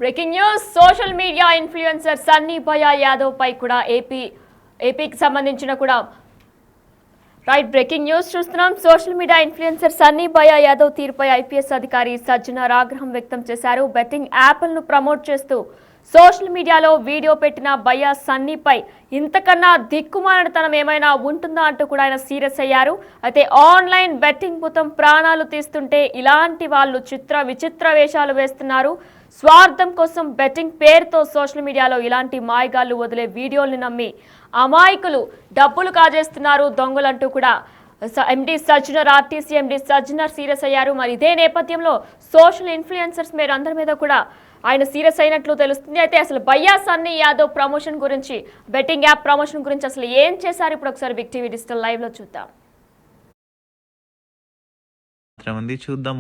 Breaking news social media influencer Sunny భయ యాదవ్ పై కూడా ఏపీకి సంబంధించిన కూడా రైట్ బ్రేకింగ్ న్యూస్ చూస్తున్నాం. సోషల్ మీడియా ఇన్ఫ్లుయెన్సర్ సన్నీ భయ యాదవ్ తీరుపై ఐపీఎస్ అధికారి సజ్జనర్ ఆగ్రహం వ్యక్తం చేశారు. బెట్టింగ్ యాప్లను ప్రమోట్ చేస్తూ సోషల్ మీడియాలో వీడియో పెట్టిన భయ సన్నీపై ఇంతకన్నా దిక్కుమాలినతనం ఏమైనా ఉంటుందా అంటూ కూడా ఆయన సీరియస్ అయ్యారు. అయితే ఆన్లైన్ బెట్టింగ్ మొత్తం ప్రాణాలు తీస్తుంటే ఇలాంటి వాళ్ళు విచిత్ర వేషాలు వేస్తున్నారు. స్వార్థం కోసం బెట్టింగ్ పేరుతో సోషల్ మీడియాలో ఇలాంటి మాయగాళ్లు వదిలే వీడియోల్ని నమ్మి అమాయకులు డబ్బులు కాజేస్తున్నారు దొంగలంటూ కూడా MD Sajjanar RTC MD Sajjanar serious అయ్యారు. మరి ఇదే నేపథ్యంలో సోషల్ ఇన్ఫ్లుయెన్సర్స్ అందరి మీద కూడా ఆయన సీరియస్ అయినట్లు తెలుస్తుంది. అయితే అసలు భయ్యా సన్నీ యాదవ్ ప్రమోషన్ గురించి, బెట్టింగ్ యాప్ ప్రమోషన్ గురించి అసలు ఏం చేశారు ఇప్పుడు ఒకసారి బిగ్ టీవీ డిజిటల్ లైవ్ లో చూద్దాం. చూద్దాం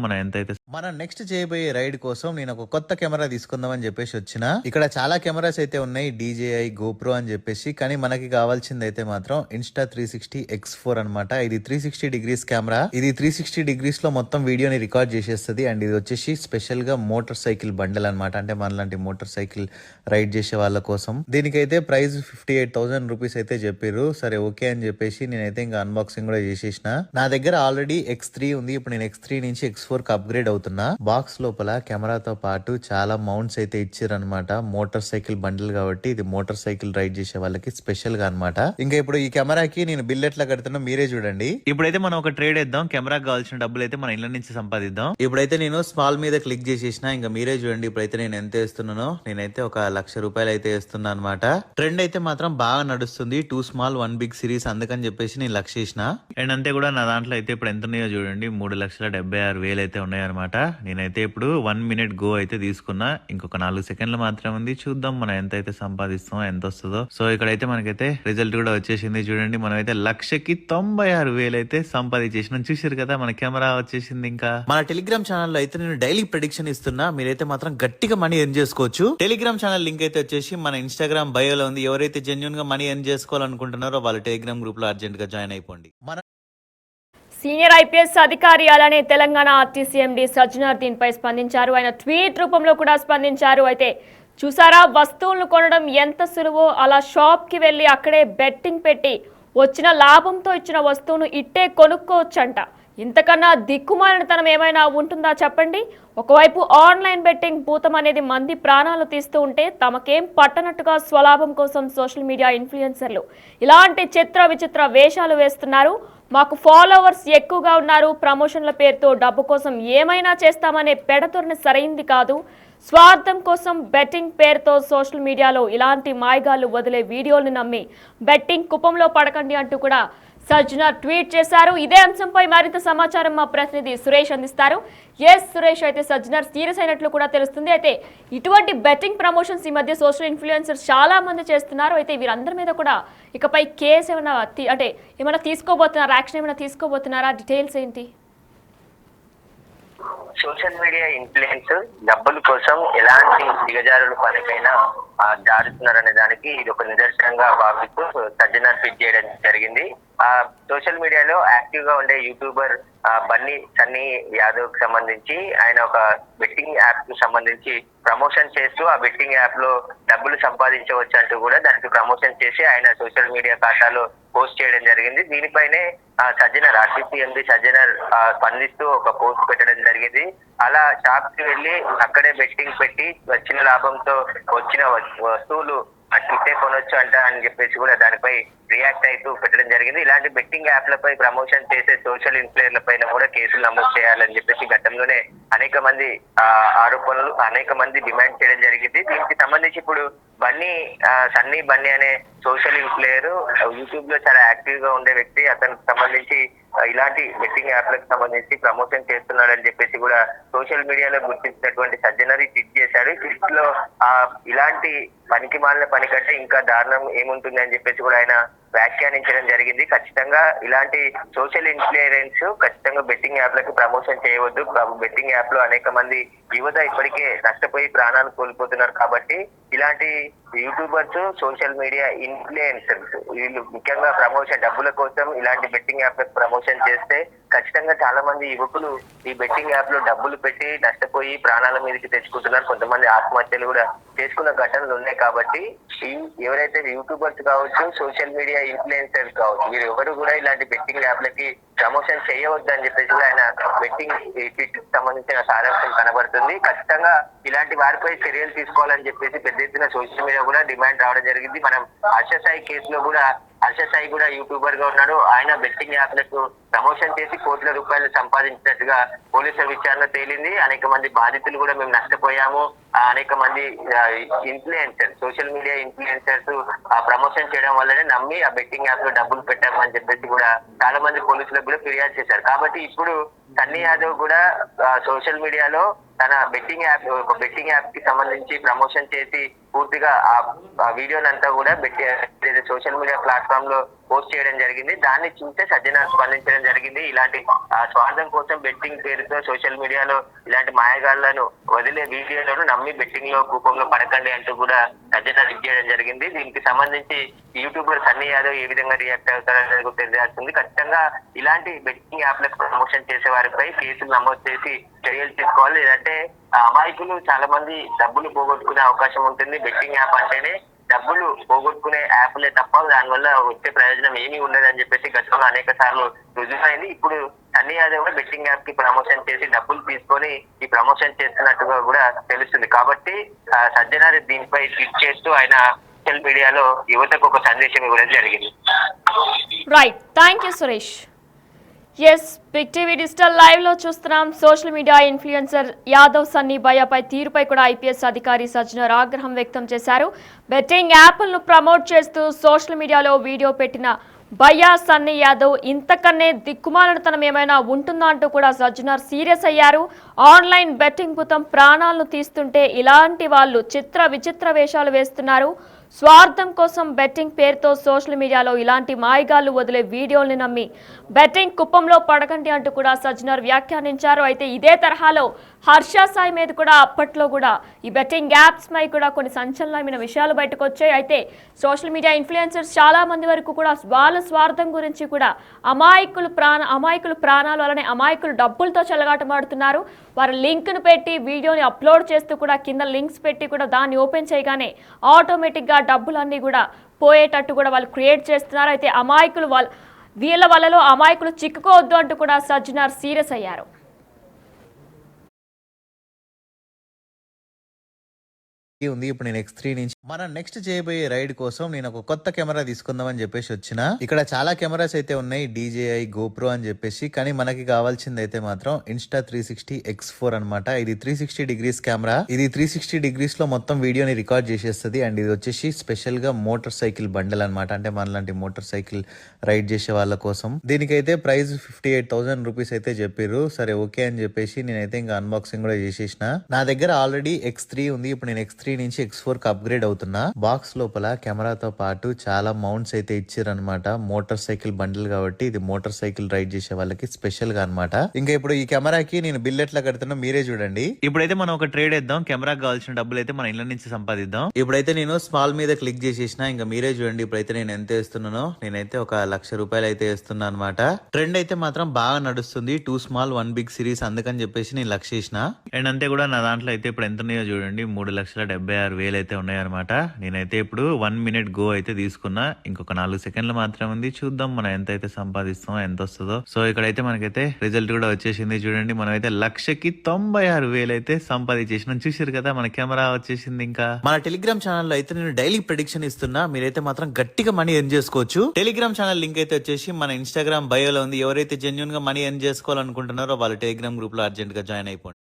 మన నెక్స్ట్ చేయబోయే రైడ్ కోసం నేను ఒక కొత్త కెమెరా తీసుకుందామని చెప్పేసి వచ్చిన. ఇక్కడ చాలా కెమెరాస్ అయితే ఉన్నాయి, DJI GoPro అని చెప్పేసి. కానీ మనకి కావాల్సింది అయితే మాత్రం Insta360 X4 అనమాట. ఇది 360 డిగ్రీస్ కెమెరా. ఇది 360 డిగ్రీస్ లో మొత్తం వీడియోని రికార్డ్ చేసేస్తుంది. అండ్ ఇది వచ్చేసి స్పెషల్ గా మోటార్ సైకిల్ బండల్ అనమాట. అంటే మనలాంటి మోటార్ సైకిల్ రైడ్ చేసే వాళ్ళ కోసం. దీనికైతే ప్రైస్ 58,000 రూపీస్ అయితే చెప్పారు. సరే ఓకే అని చెప్పేసి నేనైతే ఇంకా అన్బాక్సింగ్ కూడా చేసేసిన. నా దగ్గర ఆల్రెడీ X3 ఉంది. ఇప్పుడు నేను X3 నుంచి X4 కి అప్గ్రేడ్ అవుతున్నా. బాక్స్ లోపల కెమెరాతో పాటు చాలా మౌంట్స్ అయితే ఇచ్చారనమాట. మోటార్ సైకిల్ బండిల్ కాబట్టి ఇది మోటార్ సైకిల్ రైడ్ చేసే వాళ్ళకి స్పెషల్ గా అనమాట. ఇంకా ఇప్పుడు ఈ కెమెరాకి నేను బిల్ ఎట్లా కడుతున్నా మీరే చూడండి. ఇప్పుడైతే మనం ఒక ట్రేడ్ వేద్దాం. కెమెరాకి కావాల్సిన డబ్బులు అయితే మన ఇళ్ళ నుంచి సంపాదిద్దాం. ఇప్పుడైతే నేను స్మాల్ మీద క్లిక్ చేసేసిన. ఇంకా మీరే చూడండి ఇప్పుడైతే నేను ఎంత వేస్తున్నానో. నేనైతే ఒక 1,00,000 రూపాయలు అయితే వేస్తున్నా అనమాట. ట్రెండ్ అయితే మాత్రం బాగా నడుస్తుంది. 2 స్మాల్ 1 బిగ్ సిరీస్, అందుకని చెప్పేసి నేను 1,00,000 వేసిన. అండ్ అంతే కూడా నా దాంట్లో అయితే ఇప్పుడు ఎంత ఉన్నాయో చూడండి, 3,76,000 అయితే ఉన్నాయన్నమాట. నేనైతే ఇప్పుడు 1 మినిట్ గో అయితే తీసుకున్నా. ఇంకొక 4 సెకండ్లు మాత్రం ఉంది. చూద్దాం మనం ఎంత అయితే సంపాదిస్తామో, ఎంత వస్తుందో. సో ఇక్కడైతే మనకైతే రిజల్ట్ కూడా వచ్చేసింది. చూడండి మనం అయితే 1,96,000 అయితే సంపాదించేసినాం. చూసారు కదా మన కెమెరా వచ్చేసింది. ఇంకా మన టెలిగ్రామ్ ఛానల్ లో అయితే నేను డైలీ ప్రెడిక్షన్ ఇస్తున్నా. మీరైతే మాత్రం గట్టిగా మనీ ఎర్న్ చేసుకోవచ్చు. టెలిగ్రామ్ ఛానల్ లింక్ అయితే వచ్చేసి మన ఇన్స్టాగ్రామ్ బయోలో ఉంది. ఎవరైతే జెన్యున్ గా మనీ ఎర్న్ చేసుకోవాలనుకుంటున్నారో వాళ్ళు టెలిగ్రామ్ గ్రూప్ లో అర్జెంట్ గా జాయిన్ అయిపోండి. సీనియర్ ఐపీఎస్ అధికారి అలానే తెలంగాణ ఆర్టీసీ ఎండి సజ్జనర్ దీనిపై స్పందించారు. ఆయన ట్వీట్ రూపంలో కూడా స్పందించారు. అయితే చూసారా, వస్తువులను కొనడం ఎంత సులువో అలా షాప్కి వెళ్ళి అక్కడే బెట్టింగ్ పెట్టి వచ్చిన లాభంతో ఇచ్చిన వస్తువును ఇట్టే కొనుక్కోవచ్చంట. ఇంతకన్నా దిక్కుమాలినతనం ఏమైనా ఉంటుందా చెప్పండి. ఒకవైపు ఆన్లైన్ బెట్టింగ్ భూతం అనేది మంది ప్రాణాలు తీస్తూ ఉంటే తమకేం పట్టనట్టుగా స్వలాభం కోసం సోషల్ మీడియా ఇన్ఫ్లుయెన్సర్లు ఇలాంటి విచిత్ర వేషాలు వేస్తున్నారు. మాకు ఫాలోవర్స్ ఎక్కువగా ఉన్నారు, ప్రమోషన్ల పేరుతో డబ్బు కోసం ఏమైనా చేస్తామనే పెడతొరని సరైంది కాదు. స్వార్థం కోసం బెట్టింగ్ పేరుతో సోషల్ మీడియాలో ఇలాంటి మాయగాళ్లు వదిలే వీడియోలను నమ్మి బెట్టింగ్ కుప్పంలో పడకండి అంటూ కూడా సజ్జనర్ ట్వీట్ చేశారు. ఇదే అంశంపై మరింత సమాచారం మా ప్రతినిధి సురేష్ అందిస్తారు. సురేష్, అయితే సజ్జనర్ సీరియస్ అయినట్లు కూడా తెలుస్తుంది. అయితే ఇటువంటి బెట్టింగ్ ప్రమోషన్స్ ఈ మధ్య సోషల్ ఇన్ఫ్లుయెన్సర్స్ చాలా మంది చేస్తున్నారు. అయితే వీరందరి మీద కూడా ఇకపై కేసు ఏమైనా తీసుకోబోతున్నారా, యాక్షన్ ఏమైనా తీసుకోబోతున్నారా, డీటెయిల్స్ ఏంటి? సోషల్ మీడియా ఇన్ఫ్లుయెన్స్ డబ్బుల కోసం ఎలాంటి దిగజారుల పనికైనా జారుతున్నారనే దానికి ఇది ఒక నిదర్శనంగా భావిస్తూ సజ్జనర్ ట్వీట్ చేయడం జరిగింది. సోషల్ మీడియాలో యాక్టివ్ గా ఉండే యూట్యూబర్ సన్నీ యాదవ్ కి సంబంధించి ఆయన ఒక బెట్టింగ్ యాప్ కు సంబంధించి ప్రమోషన్ చేస్తూ ఆ బెట్టింగ్ యాప్ లో డబ్బులు సంపాదించవచ్చు అంటూ కూడా దానికి ప్రమోషన్ చేసి ఆయన సోషల్ మీడియా ఖాతాలో పోస్ట్ చేయడం జరిగింది. దీనిపైనే సజ్జనర్ ఆర్టీసీ ఎండి సజ్జనర్ స్పందిస్తూ ఒక పోస్ట్ పెట్టడం జరిగింది. అలా షాప్ కి వెళ్ళి అక్కడే బెట్టింగ్ పెట్టి వచ్చిన లాభంతో వచ్చిన వస్తువులు ఇట్టే కొనొచ్చు అంట అని చెప్పేసి కూడా దానిపై రియాక్ట్ అవుతూ పెట్టడం జరిగింది. ఇలాంటి బెట్టింగ్ యాప్లపై ప్రమోషన్ చేసే సోషల్ ఇన్ఫ్లుయెన్సర్ల పైన కూడా కేసులు నమోదు చేయాలని చెప్పేసి గతంలోనే అనేక మంది ఆరోపణలు అనేక మంది డిమాండ్ చేయడం జరిగింది. దీనికి సంబంధించి ఇప్పుడు సన్నీ బన్నీ అనే సోషల్ ఇన్ఫ్లుయెన్సర్ యూట్యూబ్ లో చాలా యాక్టివ్ గా ఉండే వ్యక్తి, అతనికి సంబంధించి ఇలాంటి బెట్టింగ్ యాప్లకు సంబంధించి ప్రమోషన్ చేస్తున్నాడని చెప్పేసి కూడా సోషల్ మీడియాలో గుర్తించినటువంటి సజ్జనర్ ట్వీట్ చేశాడు. ట్వీట్ లో ఇలాంటి పనికి మాలిన పని కంటే ఇంకా దారుణం ఏముంటుంది అని చెప్పేసి కూడా ఆయన వ్యాఖ్యానించడం జరిగింది. ఖచ్చితంగా ఇలాంటి సోషల్ ఇన్ఫ్లుయెన్స్ ఖచ్చితంగా బెట్టింగ్ యాప్లకి ప్రమోషన్ చేయవద్దు. బెట్టింగ్ యాప్ లో అనేక మంది యువత ఇప్పటికే నష్టపోయి ప్రాణాలు కోల్పోతున్నారు. కాబట్టి ఇలాంటి యూట్యూబర్స్, సోషల్ మీడియా ఇన్ఫ్లుయెన్సర్స్ వీళ్ళు ముఖ్యంగా ప్రమోషన్ డబ్బుల కోసం ఇలాంటి బెట్టింగ్ యాప్ ప్రమోషన్ చేస్తే ఖచ్చితంగా చాలా మంది యువకులు ఈ బెట్టింగ్ యాప్ లో డబ్బులు పెట్టి నష్టపోయి ప్రాణాల మీదకి తెచ్చుకుంటున్నారు. కొంతమంది ఆత్మహత్యలు కూడా చేసుకున్న ఘటనలు ఉన్నాయి. కాబట్టి ఎవరైతే యూట్యూబర్స్ కావచ్చు, సోషల్ మీడియా ఇన్ఫ్లుయెన్సర్స్ కావచ్చు, వీరు ఎవరు కూడా ఇలాంటి బెట్టింగ్ యాప్లకి ప్రమోషన్ చేయవద్దు అని చెప్పేసి ఆయన బెట్టింగ్ ఫిట్ సంబంధించిన సారాంశం కనబడుతుంది. ఖచ్చితంగా ఇలాంటి వారిపై చర్యలు తీసుకోవాలని చెప్పేసి పెద్ద ఎత్తున సోషల్ మీడియా కూడా డిమాండ్ రావడం జరిగింది. మనం హర్ష సాయి కేసులో కూడా హర్ష సాయి కూడా యూట్యూబర్ గా ఉన్నాడు. ఆయన బెట్టింగ్ యాప్లకు ప్రమోషన్ చేసి కోట్ల రూపాయలు సంపాదించినట్టుగా పోలీసుల విచారణ తేలింది. అనేక మంది బాధితులు కూడా మేము నష్టపోయాము. అనేక మంది influencers, social media influencers promotion చేయడం వల్లనే నమ్మి ఆ బెట్టింగ్ యాప్ లో డబ్బులు పెట్టామని చెప్పేసి కూడా చాలా మంది పోలీసులకు కూడా ఫిర్యాదు చేశారు. కాబట్టి ఇప్పుడు సన్నీ యాదవ్ కూడా సోషల్ మీడియాలో తన బెట్టింగ్ యాప్ కి సంబంధించి ప్రమోషన్ చేసి పూర్తిగా ఆ వీడియోనంతా కూడా సోషల్ మీడియా ప్లాట్ఫామ్ లో పోస్ట్ చేయడం జరిగింది. దాన్ని చూస్తే సజ్జనార్ స్పందించడం జరిగింది. ఇలాంటి స్వార్థం కోసం బెట్టింగ్ పేరుతో సోషల్ మీడియాలో ఇలాంటి మాయగాళ్లను వదిలే వీడియోలను నమ్మి బెట్టింగ్ లో కూపంలో పడకండి అంటూ కూడా సజ్జనార్ చేయడం జరిగింది. దీనికి సంబంధించి యూట్యూబర్ సన్నీ యాదవ్ ఏ విధంగా రియాక్ట్ అవుతారో తెలియాల్సింది. ఖచ్చితంగా ఇలాంటి బెట్టింగ్ యాప్లకు ప్రమోషన్ చేసే వారిపై కేసులు నమోదు చేసి చర్యలు తీసుకోవాలి. లేదంటే అమాయకులు చాలా మంది డబ్బులు పోగొట్టుకునే అవకాశం ఉంటుంది. బెట్టింగ్ యాప్ అంటేనే డబ్బులు పోగొట్టుకునే యాప్లే తప్ప దానివల్ల వచ్చే ప్రయోజనం ఏమీ ఉండదని చెప్పేసి గతంలో అనేక సార్లు రుజువైంది. ఇప్పుడు సన్నీ యాదవ్ కూడా బెట్టింగ్ యాప్ కి ప్రమోషన్ చేసి డబ్బులు తీసుకొని ఈ ప్రమోషన్ చేస్తున్నట్టుగా కూడా తెలుస్తుంది. కాబట్టి సజ్జనార్ దీనిపై ట్వీట్ చేస్తూ ఆయన సోషల్ మీడియాలో యువతకు ఒక సందేశం ఇవ్వడం జరిగింది. Right, thank you Suresh. Yes, big TV digital live లో చూస్తున్నాం. Social media influencer Yadav Sunny భయ్యపై తీరుపై కూడా ఐపీఎస్ అధికారి సజ్జనార్ ఆగ్రహం వ్యక్తం చేశారు. బెట్టింగ్ యాప్లను ప్రమోట్ చేస్తూ సోషల్ మీడియాలో వీడియో పెట్టిన భయ్యా సన్నీ యాదవ్ ఇంతకన్నే దిక్కుమాలతనం ఏమైనా ఉంటుందా అంటూ కూడా సజ్జనార్ సీరియస్ అయ్యారు. ఆన్లైన్ బెట్టింగ్ భూతం ప్రాణాలను తీస్తుంటే ఇలాంటి వాళ్ళు విచిత్ర వేషాలు వేస్తున్నారు. స్వార్థం కోసం బెట్టింగ్ పేరుతో సోషల్ మీడియాలో ఇలాంటి మాయగాళ్లు వదిలే వీడియోల్ని నమ్మి బెట్టింగ్ కుప్పంలో పడకండి అంటూ కూడా సజ్జనార్ వ్యాఖ్యానించారు. అయితే ఇదే తరహాలో హర్ష సాయి మీద కూడా అప్పట్లో కూడా ఈ బెట్టింగ్ యాప్స్ పై కూడా కొన్ని సంచలనమైన విషయాలు బయటకు వచ్చాయి. అయితే సోషల్ మీడియా ఇన్ఫ్లుయెన్సర్స్ చాలా మంది వరకు కూడా వాళ్ళ స్వార్థం గురించి కూడా అమాయకులు ప్రాణాలు అలానే అమాయకులు డబ్బులతో చెలగాటమాడుతున్నారు. వారి లింక్ను పెట్టి వీడియోని అప్లోడ్ చేస్తూ కూడా కింద లింక్స్ పెట్టి కూడా దాన్ని ఓపెన్ చేయగానే ఆటోమేటిక్గా డబ్బులన్నీ కూడా పోయేటట్టు కూడా వాళ్ళు క్రియేట్ చేస్తున్నారు. అయితే వీళ్ళ వలలో అమాయకులు చిక్కుకోవద్దు అంటూ కూడా సజ్జనార్ సీరియస్ అయ్యారు. ఉంది. ఇప్పుడు నేను X3 నుంచి మనం నెక్స్ట్ చేయబోయే రైడ్ కోసం నేను ఒక కొత్త కెమెరా తీసుకుందాం అని చెప్పేసి వచ్చిన. ఇక్కడ చాలా కెమెరాస్ అయితే ఉన్నాయి, DJI, GoPro అని చెప్పేసి. కానీ మనకి కావాల్సింది అయితే మాత్రం Insta360 X4 అన్నమాట. ఇది 360 డిగ్రీస్ కెమెరా. ఇది 360 డిగ్రీస్ లో మొత్తం వీడియోని రికార్డ్ చేసేస్తుంది. అండ్ ఇది వచ్చేసి స్పెషల్ గా మోటార్ సైకిల్ బండల్ అనమాట. అంటే మనలాంటి మోటార్ సైకిల్ రైడ్ చేసే వాళ్ళ కోసం. దీనికైతే ప్రైస్ 58,000 రూపీస్ అయితే చెప్పారు. సరే ఓకే అని చెప్పేసి నేనైతే ఇంకా అన్బాక్సింగ్ కూడా చేసేసిన. నా దగ్గర ఆల్రెడీ X3 ఉంది. ఇప్పుడు నేను X3 నుంచి X4 కి అప్గ్రేడ్ అవుతున్నా. బాక్స్ లోపల కెమెరాతో పాటు చాలా మౌంట్స్ అయితే ఇచ్చారనమాట. మోటార్ సైకిల్ బండిల్ కాబట్టి ఇది మోటార్ సైకిల్ రైడ్ చేసే వాళ్ళకి స్పెషల్ గా అనమాట. ఇంకా ఇప్పుడు ఈ కెమెరాకి నేను బిల్ ఎట్లా కడుతున్నా మీరే చూడండి. ఇప్పుడైతే మనం ఒక ట్రేడ్ వేద్దాం. కెమెరాకి కావాల్సిన డబ్బులు అయితే మన ఇళ్ళ నుంచి సంపాదిద్దాం. ఇప్పుడైతే నేను స్మాల్ మీద క్లిక్ చేసేసిన. ఇంకా మీరే చూడండి ఇప్పుడైతే నేను ఎంత వేస్తున్నానో. నేనైతే ఒక 1,00,000 రూపాయలు అయితే వేస్తున్నా అనమాట. ట్రెండ్ అయితే మాత్రం బాగా నడుస్తుంది. 2 స్మాల్ 1 బిగ్ సిరీస్, అందుకని చెప్పేసి నేను 1,00,000 వేసిన. అండ్ అంతే కూడా నా దాంట్లో అయితే ఇప్పుడు ఎంత ఉన్నాయో చూడండి, 3,76,000 అయితే ఉన్నాయన్నమాట. నేనైతే ఇప్పుడు 1 మినిట్ గో అయితే తీసుకున్నా. ఇంకొక 4 సెకండ్లు మాత్రం ఉంది. చూద్దాం మనం ఎంత అయితే సంపాదిస్తామో, ఎంత వస్తుందో. సో ఇక్కడైతే మనకైతే రిజల్ట్ కూడా వచ్చేసింది. చూడండి మనం అయితే 1,96,000 అయితే సంపాదించేసినాం. చూసారు కదా మన కెమెరా వచ్చేసింది. ఇంకా మన టెలిగ్రామ్ ఛానల్ లో అయితే నేను డైలీ ప్రెడిక్షన్ ఇస్తున్నా. మీరైతే మాత్రం గట్టిగా మనీ ఎర్న్ చేసుకోవచ్చు. టెలిగ్రామ్ ఛానల్ లింక్ అయితే వచ్చేసి మన ఇన్స్టాగ్రామ్ బయోలో ఉంది. ఎవరైతే జెన్యున్ గా మనీ ఎర్న్ చేసుకోవాలనుకుంటున్నారో వాళ్ళు టెలిగ్రామ్ గ్రూప్ లో అర్జెంట్ గా జాయిన్ అయిపోండి.